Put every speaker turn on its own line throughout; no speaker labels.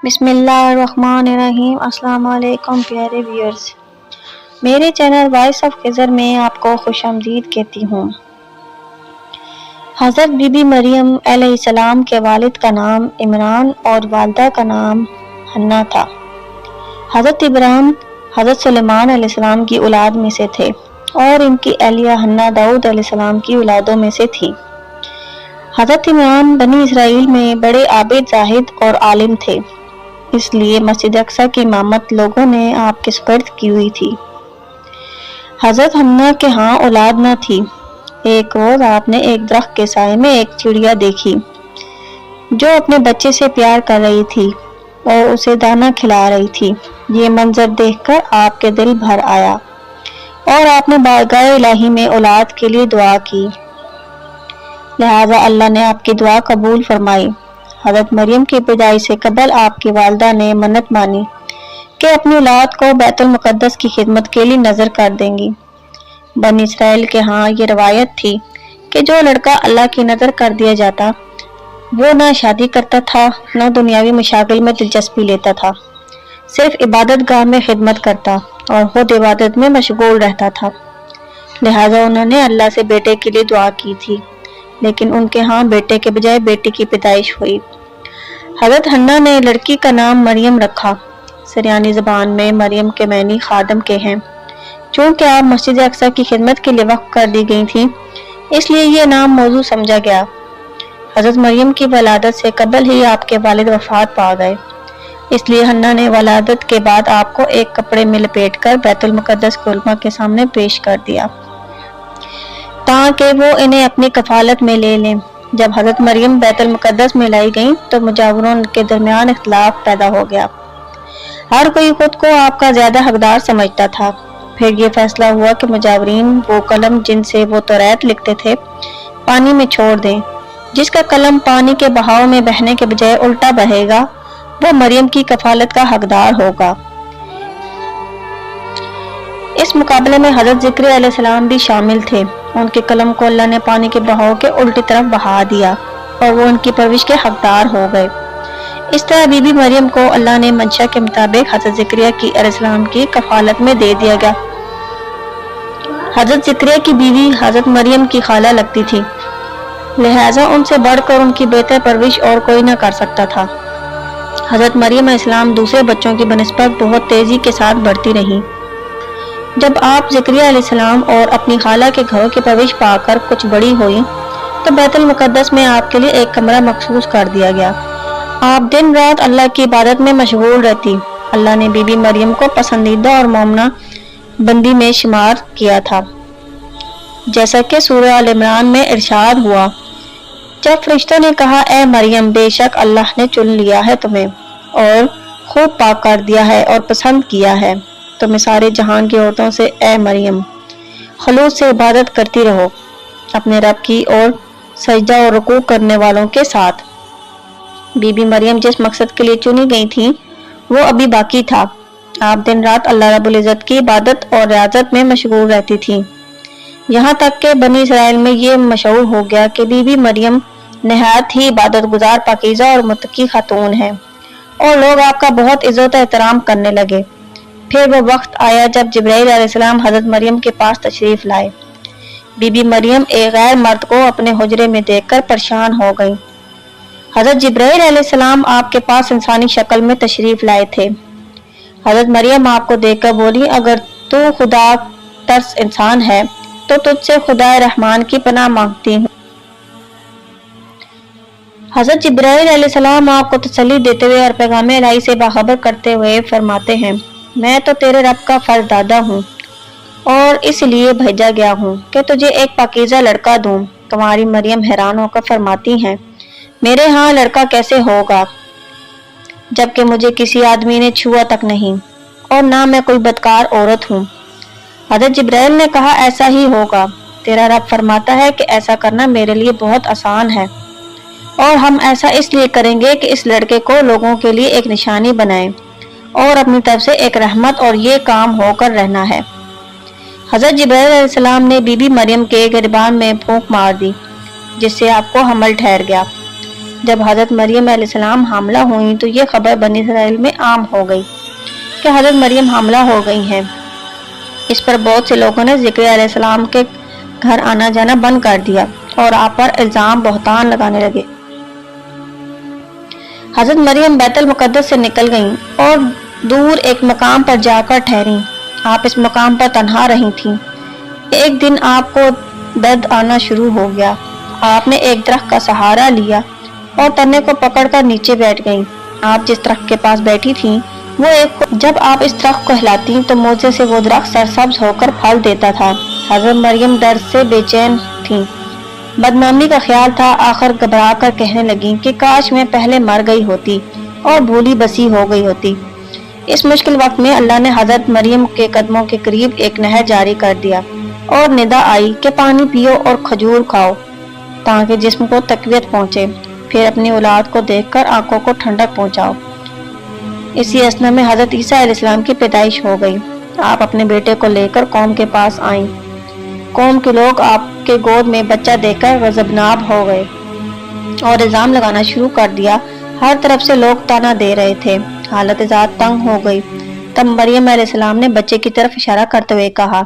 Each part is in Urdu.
بسم اللہ الرحمن الرحیم۔ السلام علیکم پیارے ویورز، میرے چینل وائس آف خضر میں آپ کو خوش آمدید کہتی ہوں۔ حضرت بی بی مریم علیہ السلام کے والد کا نام عمران اور والدہ کا نام حنا تھا۔ حضرت ابراہیم حضرت سلیمان علیہ السلام کی اولاد میں سے تھے اور ان کی اہلیہ حنا داؤد علیہ السلام کی اولادوں میں سے تھی۔ حضرت عمران بنی اسرائیل میں بڑے عابد، زاہد اور عالم تھے، اس لیے مسجد اقصی کی امامت لوگوں نے آپ کے سپرد کی ہوئی تھی۔ حضرت حنا کے ہاں اولاد نہ تھی۔ ایک روز آپ نے ایک درخت کے سائے میں ایک چڑیا دیکھی جو اپنے بچے سے پیار کر رہی تھی اور اسے دانہ کھلا رہی تھی۔ یہ منظر دیکھ کر آپ کے دل بھر آیا اور آپ نے بارگاہ الہی میں اولاد کے لیے دعا کی، لہذا اللہ نے آپ کی دعا قبول فرمائی۔ حضرت مریم کی پیدائش سے قبل آپ کی والدہ نے منت مانی کہ اپنی اولاد کو بیت المقدس کی خدمت کے لیے نذر کر دیں گی۔ بنی اسرائیل کے ہاں یہ روایت تھی کہ جو لڑکا اللہ کی نذر کر دیا جاتا وہ نہ شادی کرتا تھا نہ دنیاوی مشاغل میں دلچسپی لیتا تھا، صرف عبادت گاہ میں خدمت کرتا اور خود عبادت میں مشغول رہتا تھا۔ لہذا انہوں نے اللہ سے بیٹے کے لیے دعا کی تھی، لیکن ان کے ہاں بیٹے کے بجائے بیٹی کی پیدائش ہوئی۔ حضرت حنا نے لڑکی کا نام مریم رکھا۔ سریانی زبان میں مریم کے معنی خادم کے ہیں۔ چونکہ آپ مسجد اقصی کی خدمت کے لیے وقف کر دی گئی تھیں، اس لیے یہ نام موزوں سمجھا گیا۔ حضرت مریم کی ولادت سے قبل ہی آپ کے والد وفات پا گئے، اس لیے حنا نے ولادت کے بعد آپ کو ایک کپڑے میں لپیٹ کر بیت المقدس کے علماء کے سامنے پیش کر دیا تاکہ وہ انہیں اپنی کفالت میں لے لیں۔ جب حضرت مریم بیت المقدس میں لائی گئیں تو مجاوروں کے درمیان اختلاف پیدا ہو گیا۔ ہر کوئی خود کو آپ کا زیادہ حقدار سمجھتا تھا۔ پھر یہ فیصلہ ہوا کہ مجاورین وہ قلم جن سے وہ توریت لکھتے تھے پانی میں چھوڑ دیں۔ جس کا قلم پانی کے بہاؤ میں بہنے کے بجائے الٹا بہے گا وہ مریم کی کفالت کا حقدار ہوگا۔ اس مقابلے میں حضرت زکریا علیہ السلام بھی شامل تھے۔ ان کے قلم کو اللہ نے پانی کے بہاؤ کے الٹی طرف بہا دیا اور وہ ان کی پرورش کے حقدار ہو گئے۔ اس طرح بی بی مریم کو اللہ نے منشا کے مطابق حضرت زکریا کی علیہ السلام کی کفالت میں دے دیا گیا۔ حضرت زکریا کی بیوی حضرت مریم کی خالہ لگتی تھی، لہٰذا ان سے بڑھ کر ان کی بہتر پرورش اور کوئی نہ کر سکتا تھا۔ حضرت مریم علیہ السلام دوسرے بچوں کی بنسبت بہت تیزی کے ساتھ بڑھتی رہیں۔ جب آپ زکریا علیہ السلام اور اپنی خالہ کے گھروں کی پرورش پا کر کچھ بڑی ہوئی تو بیت المقدس میں آپ کے لیے ایک کمرہ مخصوص کر دیا گیا۔ آپ دن رات اللہ کی عبادت میں مشغول رہتی۔ اللہ نے بی بی مریم کو پسندیدہ اور مومنہ بندی میں شمار کیا تھا، جیسا کہ سورہ آل عمران میں ارشاد ہوا، جب فرشتوں نے کہا اے مریم بے شک اللہ نے چن لیا ہے تمہیں اور خوب پاک کر دیا ہے اور پسند کیا ہے تمہیں سارے جہان کی عورتوں سے، اے مریم خلوص سے عبادت کرتی رہو اپنے رب کی اور سجدہ اور رکوع کرنے والوں کے ساتھ۔ بی بی مریم جس مقصد کے لیے چنی گئی تھی وہ ابھی باقی تھا۔ آپ دن رات اللہ رب العزت کی عبادت اور ریاضت میں مشغول رہتی تھی، یہاں تک کہ بنی اسرائیل میں یہ مشہور ہو گیا کہ بی بی مریم نہایت ہی عبادت گزار، پاکیزہ اور متقی خاتون ہے، اور لوگ آپ کا بہت عزت و احترام کرنے لگے۔ پھر وہ وقت آیا جب جبرائیل علیہ السلام حضرت مریم کے پاس تشریف لائے۔ بی بی مریم ایک غیر مرد کو اپنے حجرے میں دیکھ کر پریشان ہو گئی۔ حضرت جبرائیل علیہ السلام آپ کے پاس انسانی شکل میں تشریف لائے تھے۔ حضرت مریم آپ کو دیکھ کر بولی، اگر تو خدا ترس انسان ہے تو تجھ سے خدا رحمان کی پناہ مانگتی ہوں۔ حضرت جبرائیل علیہ السلام آپ کو تسلی دیتے ہوئے اور پیغام الہی سے باخبر کرتے ہوئے فرماتے ہیں، میں تو تیرے رب کا فرزند دادا ہوں اور اس لیے بھیجا گیا ہوں کہ تجھے ایک پاکیزہ لڑکا دوں۔ تمہاری مریم حیران ہو کر فرماتی ہیں، میرے ہاں لڑکا کیسے ہوگا جبکہ مجھے کسی آدمی نے چھوا تک نہیں اور نہ میں کوئی بدکار عورت ہوں۔ حضرت جبرائیل نے کہا ایسا ہی ہوگا، تیرا رب فرماتا ہے کہ ایسا کرنا میرے لیے بہت آسان ہے، اور ہم ایسا اس لیے کریں گے کہ اس لڑکے کو لوگوں کے لیے ایک نشانی بنائیں اور اپنی طرف سے ایک رحمت، اور یہ کام ہو کر رہنا ہے۔ حضرت جبرائیل علیہ السلام نے بی بی مریم کے گریبان میں پھونک مار دی، جس سے آپ کو حمل ٹھہر گیا۔ جب حضرت مریم علیہ السلام حاملہ ہوئیں تو یہ خبر بنی اسرائیل میں عام ہو گئی کہ حضرت مریم حاملہ ہو گئی ہیں۔ اس پر بہت سے لوگوں نے زکریا علیہ السلام کے گھر آنا جانا بند کر دیا اور آپ پر الزام بہتان لگانے لگے۔ حضرت مریم بیت المقدس سے نکل گئیں اور دور ایک مقام پر جا کر ٹھہریں۔ آپ اس مقام پر تنہا رہی تھیں۔ ایک دن آپ کو درد آنا شروع ہو گیا۔ آپ نے ایک درخت کا سہارا لیا اور تنے کو پکڑ کر نیچے بیٹھ گئیں۔ آپ جس درخت کے پاس بیٹھی تھیں وہ جب آپ اس درخت کو ہلاتیں تو موزے سے وہ درخت سرسبز ہو کر پھل دیتا تھا۔ حضرت مریم درد سے بے چین تھیں۔ بدنامی کا خیال تھا۔ آخر گھبرا کر کہنے لگیں کہ کاش میں پہلے مر گئی ہوتی اور بھولی بسی ہو گئی ہوتی۔ اس مشکل وقت میں اللہ نے حضرت مریم کے قدموں کے قریب ایک نہر جاری کر دیا اور ندا آئی کہ پانی پیو اور کھجور کھاؤ تاکہ جسم کو تقویت پہنچے، پھر اپنی اولاد کو دیکھ کر آنکھوں کو ٹھنڈک پہنچاؤ۔ اسی اثنا میں حضرت عیسیٰ علیہ السلام کی پیدائش ہو گئی۔ آپ اپنے بیٹے کو لے کر قوم کے پاس آئیں۔ قوم کے لوگ آپ کے گود میں بچہ دیکھ کر غضبناک ہو گئے اور الزام لگانا شروع کر دیا۔ ہر طرف سے لوگ طعنہ دے رہے تھے۔ حالت ذات تنگ ہو گئی۔ تب مریم علیہ السلام نے بچے کی طرف اشارہ کرتے ہوئے کہا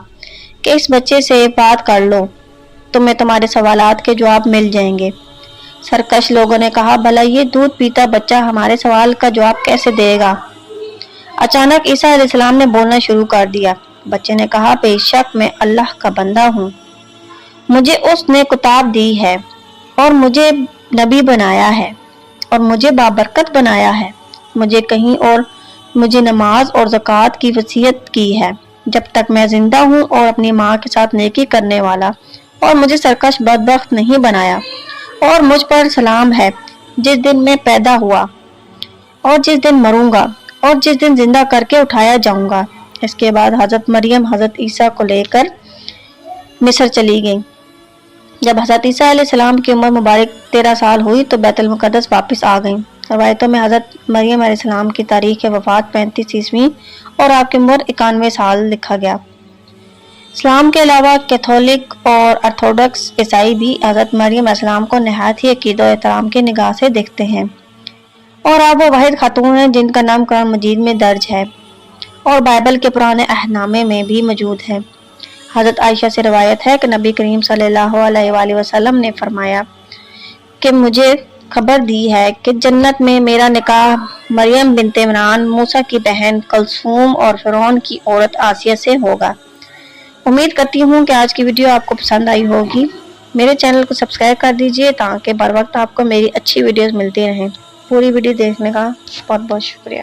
کہ اس بچے سے بات کر لو، تمہیں تمہارے سوالات کے جواب مل جائیں گے۔ سرکش لوگوں نے کہا بھلا یہ دودھ پیتا بچہ ہمارے سوال کا جواب کیسے دے گا؟ اچانک عیسیٰ علیہ السلام نے بولنا شروع کر دیا۔ بچے نے کہا بے شک میں اللہ کا بندہ ہوں، مجھے اس نے کتاب دی ہے اور مجھے نبی بنایا ہے اور مجھے بابرکت بنایا ہے۔ مجھے کہیں اور مجھے نماز اور زکوٰۃ کی وصیت کی ہے جب تک میں زندہ ہوں اور اپنی ماں کے ساتھ نیکی کرنے والا، اور مجھے سرکش بدبخت نہیں بنایا، اور مجھ پر سلام ہے جس دن میں پیدا ہوا اور جس دن مروں گا اور جس دن زندہ کر کے اٹھایا جاؤں گا۔ اس کے بعد حضرت مریم حضرت عیسیٰ کو لے کر مصر چلی گئیں۔ جب حضرت عیسیٰ علیہ السلام کی عمر مبارک 13 سال ہوئی تو بیت المقدس واپس آ گئیں۔ روایتوں میں حضرت مریم علیہ السلام کی تاریخ وفات 35 عیسوی اور آپ کی عمر 91 سال لکھا گیا۔ اسلام کے علاوہ کیتھولک اور آرتھوڈکس عیسائی بھی حضرت مریم علیہ السلام کو نہایت ہی عقیدہ و احترام کی نگاہ سے دیکھتے ہیں، اور آپ وہ واحد خاتون ہیں جن کا نام قرآن مجید میں درج ہے اور بائبل کے پرانے عہد نامے میں بھی موجود ہے۔ حضرت عائشہ سے روایت ہے کہ نبی کریم صلی اللہ علیہ وآلہ وسلم نے فرمایا کہ مجھے خبر دی ہے کہ جنت میں میرا نکاح مریم بنت عمران، موسیٰ کی بہن کلثوم اور فرعون کی عورت آسیہ سے ہوگا۔ امید کرتی ہوں کہ آج کی ویڈیو آپ کو پسند آئی ہوگی۔ میرے چینل کو سبسکرائب کر دیجئے تاکہ بر وقت آپ کو میری اچھی ویڈیوز ملتی رہیں۔ پوری ویڈیو دیکھنے کا بہت بہت شکریہ۔